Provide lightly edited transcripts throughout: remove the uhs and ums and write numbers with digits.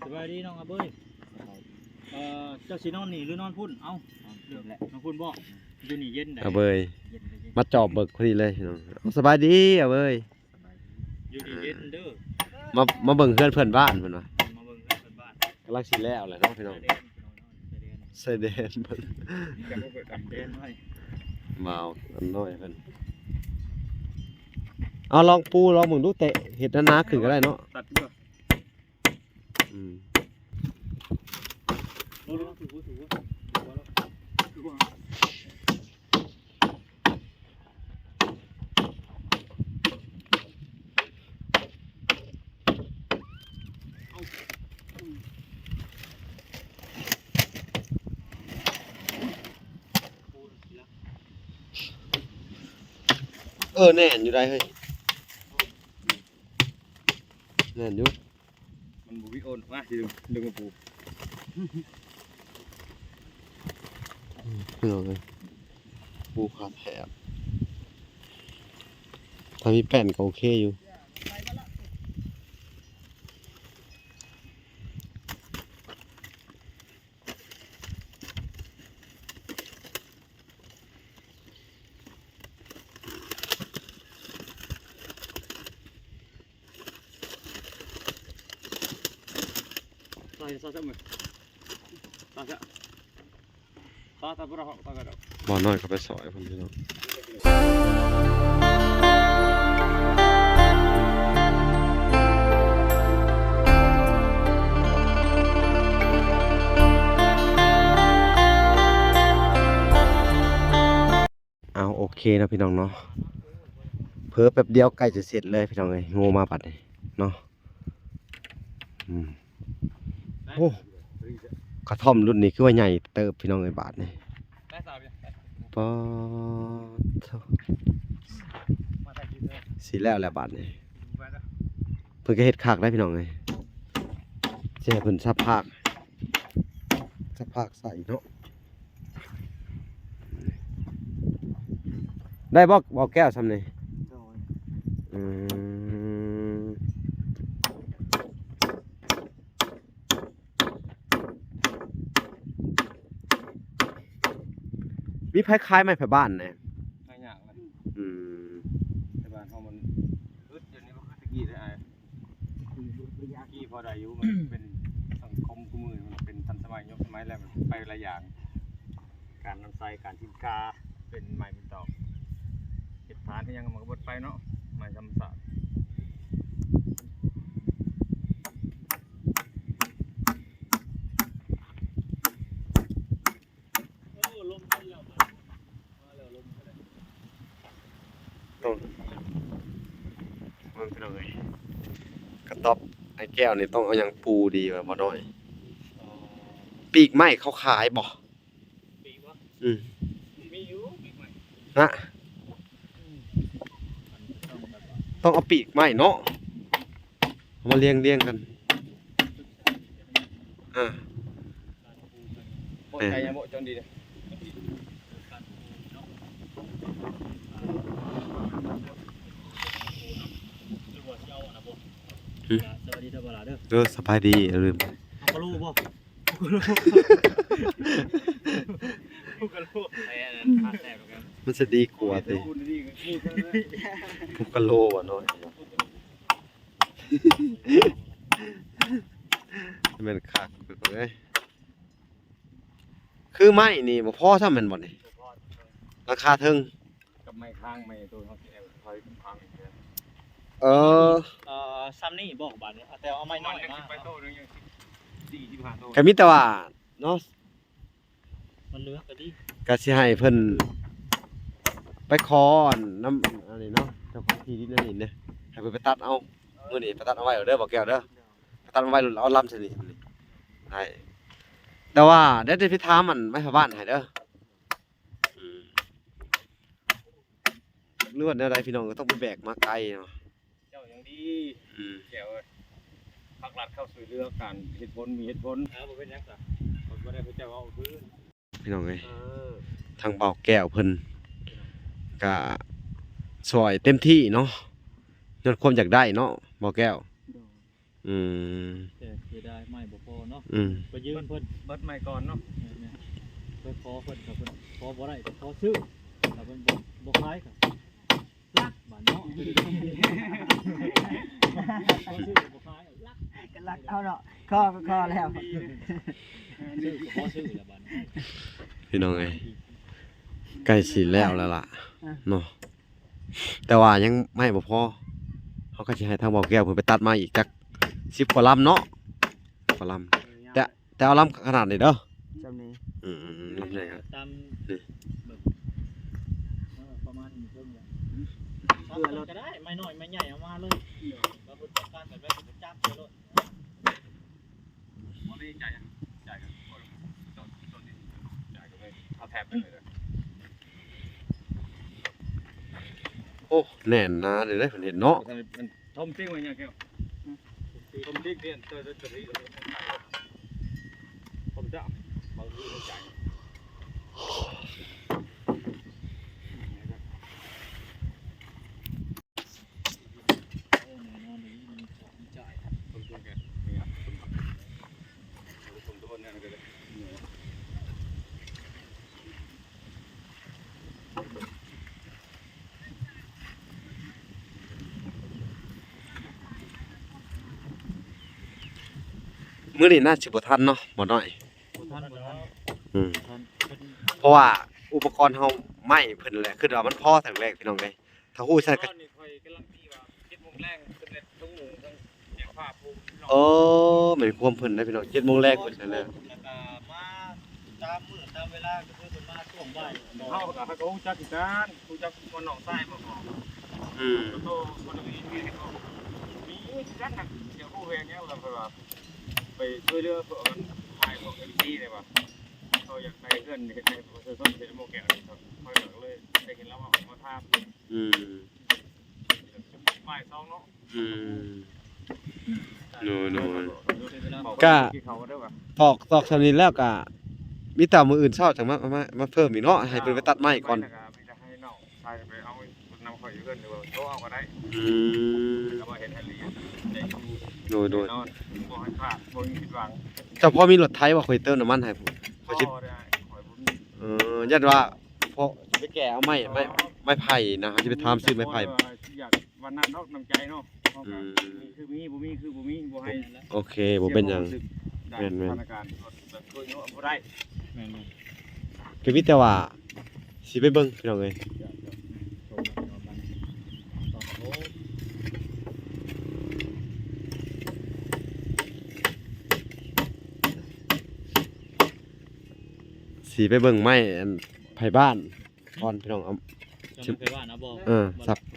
สบายดีน้องอาเบ้ยเจ้าสีนอนนี่หรือนอนพุ่นเอ้าเรื่องแหละนอนพุ่นบ่อยู่นี่เย็นได้เอาเบยมาจอบเบิกพอดีเลยน้องสบายดีเอาเบยอยู่นี่เย็นเด้อมาเบิ่งเพื่อนบ้านเพิ่นว่ามาเบิ่งเพื่อนบ้านกำลังสิแล้วแหละเนาะพี่น้องใส่แดนเพิ่น กันบ่เปิดกันเด่นไว้เมาอันน้อยเพิ่นเอาลองปูลองมึงดูเตะเห็ดหนาๆขึ้นก็ได้เนาะตัดด้วยแน่นอยู่ได้เฮ้ยแน่นอยู่มันบุวิโอนมาสิดึงมาปูพี่น้องเลยปูขาดแถบถ้ามีแป้นก็โอเคอยู่บ่อน้อยเขาไปสอยผมพี่น้องเอาโอเคนะพี่น้องเนาะเพิ่มแป๊บเดียวใกล้จะเสร็จเลยพี่น้องเลยงูมาปัดเลยเนาะโอ้กระท่อมรุ่นนี้คือว่าใหญ่เติบพี่น้องเลยบาทนี่ปอสีแล้วแหละบาทนี่เพิ่งก็เฮ็ดคักได้พี่น้องเลยเจ้เพิ่นซับภาคใส่เนาะได้บอกแก้วซ้ำนี่มีไผคล้ายไหมไผบ้านเนี่ยไม่ยากเลยไผบ้านเฮามันอึดเดี๋ยวนี้มันคือตะกี้ได้อ้ายกี้พอได้อยู่มันเป็นสังคมกูมือมันเป็นทันสมัยยุคสมัยแล้วมันไปหลายอย่างการนำไส้การทิมกาเป็นไม้เป็นตอกเฮ็ดฐานที่ยังมันก็บ่ไปเนาะไม้ธรรมศาสตร์มันเป็นยังไงกระต๊อบไอ้แก้วนี่ต้องเอาอย่างปูดีกว่าบ่น้อยปีกไม้เขาขายบ่ปีกวะมีอยู่ปีกไม้ฮะต้องเอาปีกไม้เนาะเอามาเรียงกันบ่ใจยังบ่จนดีเลยสวัสดีท่านบลาเด้อสบายดีลืมกะลูบ่กะลูไอ้นั่นขาดแตกกันมันจะดีกว่าสิพุกกะโลว่ะน้อยมันคักเลยคือไม้นี่บ่พอถ้ามันบ่นี่ราคาถึงกับไม้ค้างไม้ตัวเฮาสิเอาถอยพังซ้ำนี่บอกบาทนี้แต่เอาไม้น้อยมาไปโตนึงยัง4-5โตก็มีแต่ว่าเนาะมันเหลือก็ดีก็สิให้เพิ่นไปขอน้ำอันนี้เนาะเจ้าของที่ดินนั่นนี่เด้ให้เพิ่นไปตัดเอามื้อนี้ไปตัดเอาไว้เด้อบ่แก้วเด้อไปตัดเอาไว้เอาลำซะนี่ให้แต่ว่าเดี๋ยวพี่ถามมันไม่พาบ้านให้เด้อเรื่องอะไรพี่น้องก็ต้องไปแบกมาไกลเนาะเจ้าอย่างดีแก้วภาครัฐเข้าสู่เรื่องการเหตุผลมีเหตุผลบ่เป็นหยังซะผมบ่ได้พระเจ้าเอาพื้นพี่น้องเอ้ยทางเบาแก้วเพิ่นก็ซอยเต็มที่เนาะยอดความอยากได้เนาะเบาแก้ว อืม แต่เสียดายไม่บ่พอเนาะ อืม ไปยืมเพิ่น เบิดใหม่ก่อนเนาะ เนี่ยไปขอเพิ่นกับเพิ่นขอบ่ได้ก็ขอซื้อแต่เพิ่นบ่ขายก็ลักบ้านเนาะขอซื้อก็บ่ขายลัก ก็รักเอาเนาะข้อก็ข้อแล้ว ซื้อก็ขอซื้อแล้วบ้านนี้ พี่น้องเอ้ยใกล้สิแล้วล่ะเนาะแต่ว่ายังไม่บ่พอเขาก็สิให้ทางบ่าวแก้วเพิ่นไปตัดมาอีกจัก10กว่าลำเนาะกว่าลำแต่เอาลำขนาดนี้เด้อ จำนี้ ลำใหญ่ครับ ตาม นี่ แบบประมาณนี้เพิ่นแหละเอารถก็ได้ไม่น้อยไม่ใหญ่เอามาเลยแล้วเพิ่นต้องการแบบไว้เพิ่นจับเลยรถ บ่ได้จ่ายกันต้นนี้จ่ายกันเลยเอาแถบไปเลย โอ้แน่นนะเดี๋ยวได้เพิ่นเห็นเนาะ มันทมติ้งไว้เนี่ยแก้วทมติ้งเนี่ยตัวนี้ผมจะบางทีเราจ่าย โอ้แน่นอนนี่มีของจ่าย ผมตัวแกนี่ครับผมตัวเนี่ยก็เลย มื้อนี้น่าสิบ่ทันเนาะบ่น้อย บ่ทันบ่ทัน อืม บ่ทันเพิ่น เพราะว่าอุปกรณ์เฮาไม่เพิ่นแหละคือว่ามันพอทั้งแรกพี่น้องเด้ถ้าฮู้ใช่ก็ นี่คอยกำลังที่ว่า7 โมงแรงสำเร็จทั้งหมูทั้งแจกผ้าปู เออแม่นความเพิ่นนะพี่น้อง7:00 นแรกเพิ่นนั่นแหละ แล้วก็มาตามมื้อตามเวลาก็คือเพิ่นมาช่วงบ่าย เขาก็ฮู้จักกันฮู้จักคนหนองทรายบ่พอ อืม โตคนนี้มีเขามีจักนักเดี๋ยวฮู้แฮงแนวแล้วเพิ่นว่าไปช่วยเหลือเพิ่นทายพวก LG ได้ป่ะเขาอยากได้เงินเฮ็ดให้เพิ่นส่งเฮ็ดโมแก้วนี่ครับเขาก็เลยได้เห็นแล้วว่ามาทำ อืม บ่าย2เนาะ อืมโน่ ก็ ก็ ที่เขาได้ป่ะ ตอกสำนี้แล้วก็มีแต่มื้ออื่นเช้าจังมาเพิ่มอีกเนาะให้เพิ่นไปตัดไม้ก่อน ไม่ได้ให้น้องชายไปเอานำข่อยอยู่เพิ่นหรือว่าโตเอาก็ได้ อืม ก็มาเห็นให้ลีได้อยู่ โดย นอนบ่ให้พลาดบ่มีผิดหวัง เจ้าพ่อมีรถไถบ่ค่อยเติมน้ำมันให้ผมข่อยสิ พ่อได้ข่อยบ่มี ยันว่าพอไปแก่เอาไม้ไผ่นะสิไปถามซื้อไม้ไผ่ อยากวันนั้นเนาะน้ำใจเนาะมีคือมีบ่มีคือบ่มีบ่ให้ โอเคบ่เป็นหยัง ได้สถานการณ์แบบช่วยเนาะบ่ได้ แม่น ก็มีแต่ว่าสิไปเบิ่งพี่น้องเอ้ย ๆโทรมาบ้านตอนโอ้ สิไปเบิ่งไม้อันไผ่บ้านก่อนพี่น้องเอา จะไม่เคยว่านะบ่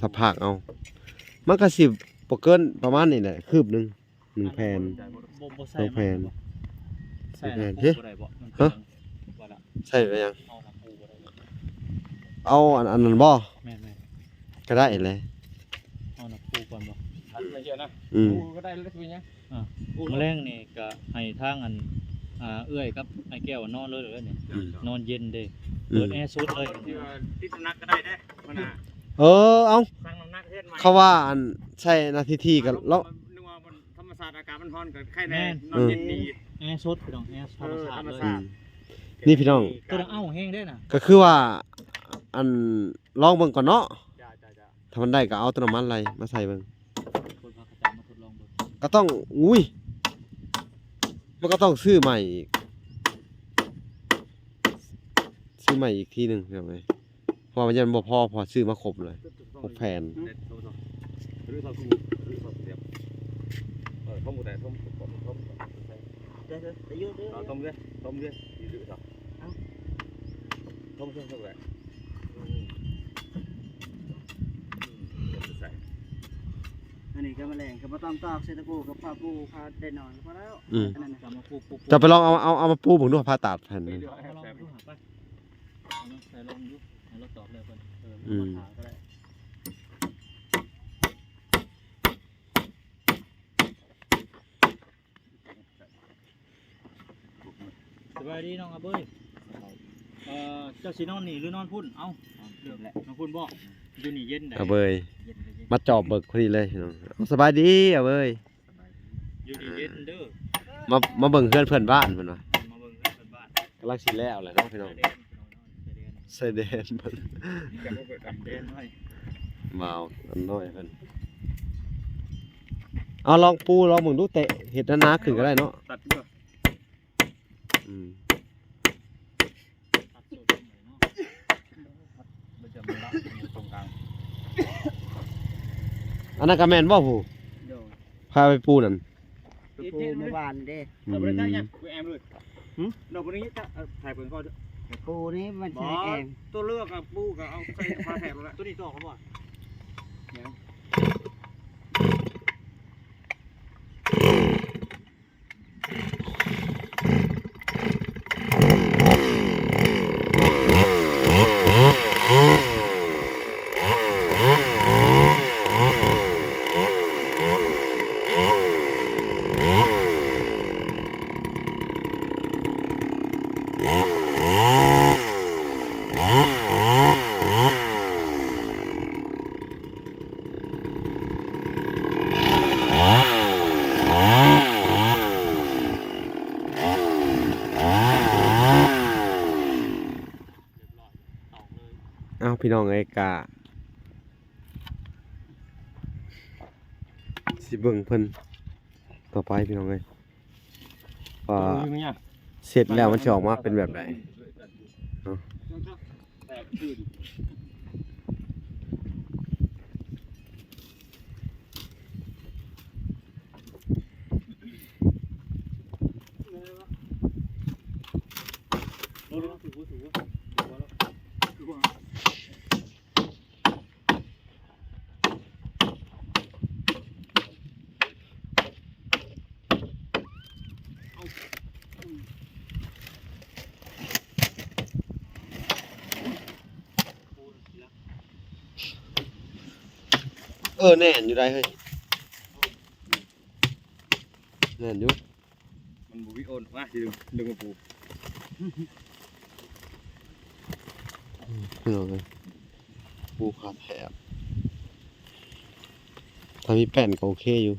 สับภาคเอา มันก็สิบ่เกินประมาณนี้แหละคืบหนึง1แผ่น บ่ใส่ ต้องแพน ใส่ แพน เฮ้ยบ่ได้บ่มันเป็นว่าละ ใช่ไปยัง เอาละปูบ่ได้บ่ เอาอันนั้นบ่ แม่น ก็ได้เลย ๆเอาละปูก่อนบ่ อันไม่เยอะนะ อืม ก็ได้แล้วเป็นยัง มื้อแรงนี่ก็ให้ทางอันเอื้อยกับไอ้แก้วนอนเลยเด้อนี่ อืม นอนเย็นเด้ อื เปิ ม ดแอร์สุดเลย ติดน้ำหนักก็ได้เด้มันน่ะ เอา สร้างน้ำหนักเฮ็ดใหม่ เขาว่าอันใช่นาทีที่ก็เลาะ นึกว่ามันธรรมศาสตร์อากาศมันร้อนก็ไข้แน่นอนเย็นดี แอร์สุดพี่น้องแอร์ธรรมชาติเลย อืม นี่พี่น้อง ตัวนั้นเอ้าแห้งได้น่ะ ก็คือว่าอันลองเบิ่งก่อนเนาะ จ้า ถ้ามันได้ก็เอาตัวน้ำมันอะไรมาใส่เบิ่ง คนพากระจายมาทดลองเบิ่ง ก็ต้องอุ้ยมันก็ต้องซื้อใหม่อีกซื้อใหม่อีกทีหนึงครับไหมเพราะว่ามันยังบ่พอซื้อมาครบเลย6แผ่น หรือเราคือหรือเราเสียบต้มแต่ต้ม เดี๋ยวจะยืดด้วย ต้มด้วยหรือเราต้มเลยใส่ อันนี้ก็แมลงก็บ่ต้องตอกเสตะปูกับผ้าปูผ้าได้นอนพอแล้ว อืม อันนั้นน่ะ จะมาปู จะไปลองเอามาปูผมดูผ่าตัดแผ่น ไม่ นึง เดือด เอาลอง แซ่บ ดูหาไปเอาลองใส่ลองดูให้เราตอบเลยเพิ่น อืม มาถามก็ได้สบายดีน้องอาเบ้ยเจ้าสินอนนี่หรือนอนพุ่น เอ้าเลือกแหละนอนพุ่นบ่อยู่นี่เย็นได้ เอาเบย เย็นเลยเย็น มาจอบเบิกพอดีเลยพี่น้องเอาสบายดีเอาเบย อยู่ดีเย็นเด้อ มาเบิ่งเพื่อนเพื่อนบ้านเพิ่นว่า มาเบิ่งกันบ้าน กำลังสิแล้วแหละเนาะพี่น้อง เดน เสด็จเพิ่น เดนให้ มาเอาอันน้อยเพิ่นเอาลองปูลองเบิ่งดูเตะเฮ็ดหนาๆขึ้นก็ได้เนาะ ตัดเพื่อ อืม ตัดสูตรหน่อยเนาะมันจะมาอยู่ตรงกลาง อันนั้นก็แม่นบ่ผู้ โดย พาไปปูนั่น ไปปูเมื่อวานเด้ อื เรา ม ไม่ได้ตั้งยังกูแอมเลยเราวันนี้จะถ่ายเพิ่นก่อน ปูนี่มัน บอ ใช้เอง ตัวเลือกกับปูกับเอาใส่ผ้าแถบแล้ว ตัวนี้ต่อเขาบ่ เอาพี่น้องไอ้กาสิเบิ่งเพิ่นต่อไปพี่น้องเอ้ยว่าเสร็จแล้วมันจะออกมาเป็นแบบไหน แตกคืน แน่นอยู่ได้เฮ้ยแน่นอยู่ มันบุวิโอนมาทีดึงมาปู พี่น้องเอ้ยปูขาดแถบถ้ามีแป้นก็โอเคอยู่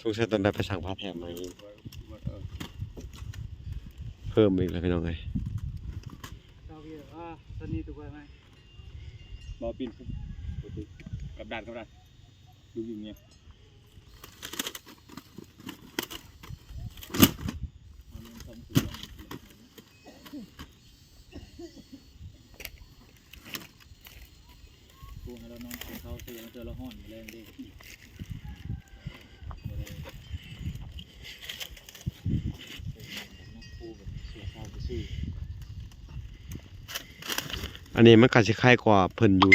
สงสัยต้องได้ไปสั่งผ้าแถมมาอีกเพิ่มอีกแล้วพี่น้องเอ้ย เราเกี่ยวตอนนี้ถูกไหม บอปินกับด่านดูอยู่เนี่ย ปูให้เรานอนเขาเสือเจอเราห่อนแรงดิ อันนี้มันก็สิคล้ายกว่าเพิ่นอยู่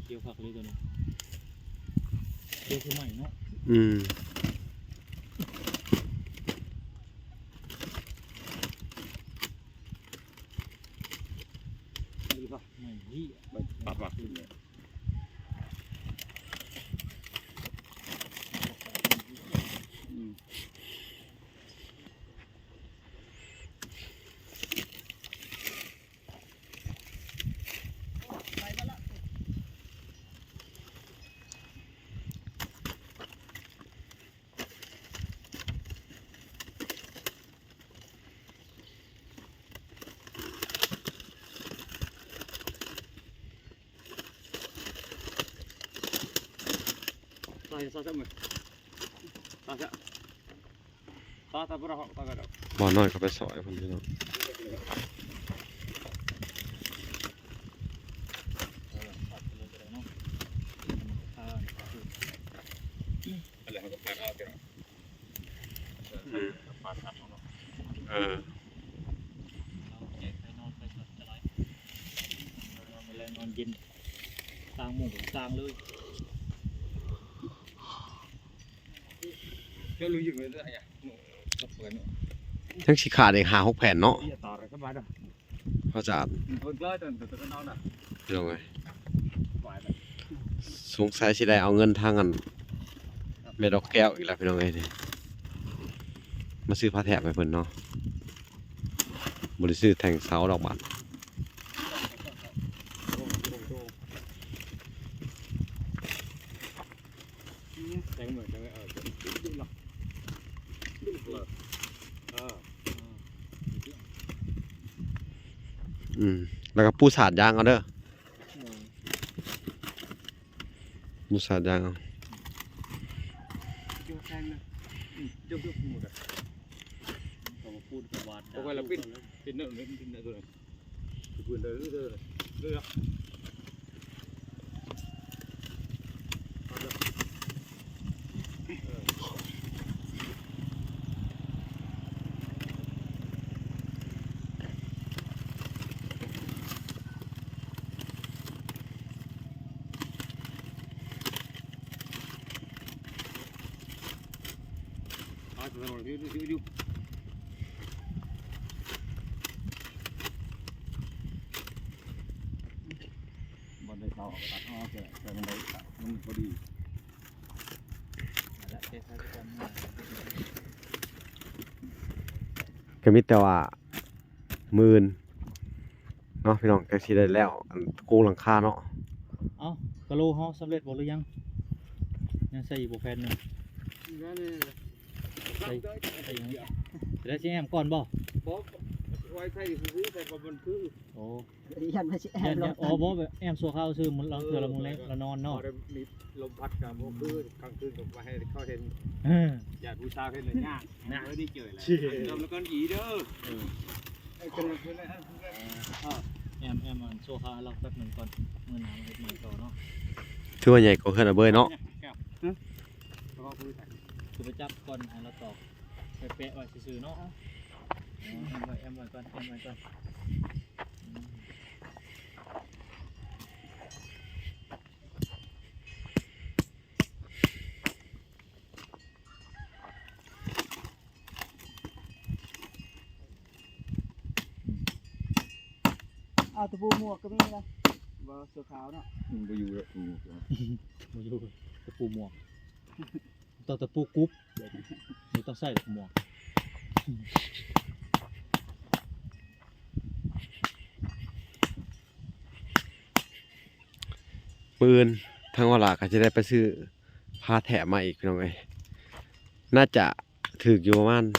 เกี่ยวผักเลยตัวนี้เกี่ยวคือใหม่เนาะ อืม ดีป่ะใหม่ยี่ ปรับขึ้นเลย sao sẽ mày sao sẽ ta bữa nào ta cái đó บ่น้อยก็ไปซอยเพิ่นพี่น้อง ผักเลยก็ได้เนาะ เราแจกไปนอนไปสดจะไรนอนไปเลยนอนเย็นสร้างหมู่สร้างเลย เจ้ารู้อยู่เลยด้วยอ่ะก็เปิดเนาะ ทั้งสิขาดอีก5-6แผ่นเนาะ ที่จะต่ออะไรก็มาเนาะ พอจะ เพิ่นก็จนตัวน้องน่ะ พี่น้องเอ้ย หวายไป สงสัยสิได้เอาเงินทางอันแม่ดอกแก้วอีกแล้วพี่น้องเอ้ยนี่มาซื้อผ้าแถบให้เพิ่นเนาะบ่ได้ซื้อแทงเสาดอกบาท แทงเหมือนจะดูหรอกแล้วก็ปูสาดยางเอาเด้อปูสาดยางเอา จุ๊บแทงนะจุ๊บหมดอ่ะ เราพูดกับวาด พวกเราปิดเนื้อตัวนี้ปืนเลยเรื่อยตัวน้องยุบบอลได้เข้าตัดอ้อแกมันได้มันพอดี และเทศกาล ก็มีแต่ว่ามื่นเนาะพี่น้องก็สิได้แล้วอันโกงหลังคาเนาะ เอ้ากะโลเฮาสำเร็จบ่หรือยังยังใส่อีกบ่แผ่นนึงใส่ยังแล้วสิแอมก่อนบ่ บอกไว้ใส่ซื้อใส่บนคือ โอ้ ยันมาสิแอ ยั บ น ล ยัง ง อ๋อบ่แบบแอมสัวข้าวซื้อมันเราเทื่อละมื้อแลงละนอนเนาะ มีลมพัดกับพวกคือกลางคืนผมมาให้เขาเห็น เออ อย่าผู้สาวเห็นเลยยากนะไม่ได้เจอเลยลมแล้วก็อีเด้อไอ้คนนั้นคนนั้น แอมมันสัวข้าวให้เราแป๊บหนึงก่อนมื้อหน้ามาเฮ็ดใหม่ต่อเนาะ ถือว่าใหญ่กว่าเฮือนอะเบยเนาะ แล้วก็คุยกัน คือไปจับก่อนให้เราตอกไปแปะไว้ซื่อๆเนาะแอมไว้ก่อนอืม เอาตะปูหมวกก็มีนะบ่เสื้อขาวเนาะ ไปอยู่แล้ว มาอยู่ตะปูหมวกต้องตะปูกรุ๊บไม่ต้องใส่หมวก มื้ออื่นทางวลาก็จะได้ไปซื้อผ้าแถบมาอีกพี่น้องเอ้ยน่าจะถูกอยู่ประมาณ1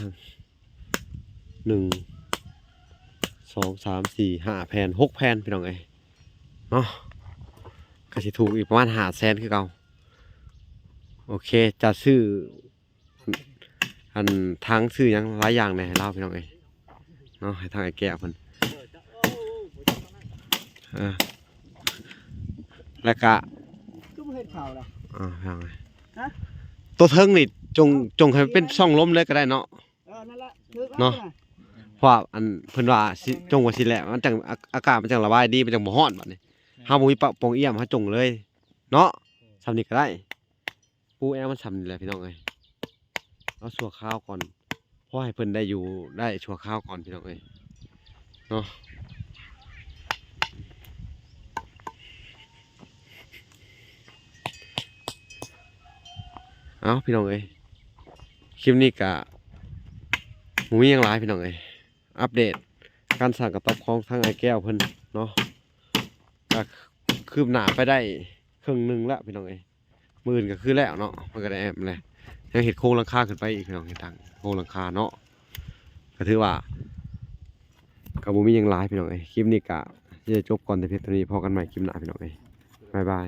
2 3 4 5แผ่น6แผ่นพี่น้องเอ้ยเนาะก็สิถูกอีกประมาณ500,000คือเก่าโอเคจะซื้ออันทางซื้อหยังหลายอย่างแหน่ให้เราพี่น้องเอ้ยเนาะให้ทางไอ้แก้วเพิ่นแล้วก็ ก็บ่เห็นข่าวล่ะ พี่น้องเอ้ย ฮะ ตัวเทิงนี่จงให้เป็นช่องลมเลยก็ได้เนาะ นั่นละถือ เนาะ เพราะว่าอันเพิ่นว่าสิจงว่าสิแหละมันจังอากาศมันจังระบายดีมันจังบ่ร้อนบัดนี้เฮาบ่มีปะปงเอี่ยมเฮาจงเลยเนาะซำนี้ก็ได้ปูแอมันซำนี่แหละพี่น้องเอ้ยเอาชั่วคราวก่อนเพราะให้เพิ่นได้อยู่ได้ชั่วคราวก่อนพี่น้องเอ้ยเนาะเอาพี่น้องเอ้ยคลิปนี้ก็บ่มีหยังหลายพี่น้องเอ้ยอัปเดตการสั่งกระต๊อบของทางไอ้แก้วเพิ่นเนาะก็คืบหน้าไปได้ครึ่งหนึงแล้วพี่น้องเอ้ยมื้ออื่นก็คือแล้วเนาะมันก็ได้แอมเลยยังเฮ็ดโครงหลังคาขึ้นไปอีกพี่น้องเฮ็ดทางโครงหลังคาเนาะก็ถือว่าก็บ่มีหยังหลายพี่น้องเอ้ยคลิปนี้ก็จะจบก่อนแต่เพียงเท่านี้พอกันใหม่คลิปหน้าพี่น้องเอ้ยบ๊ายบาย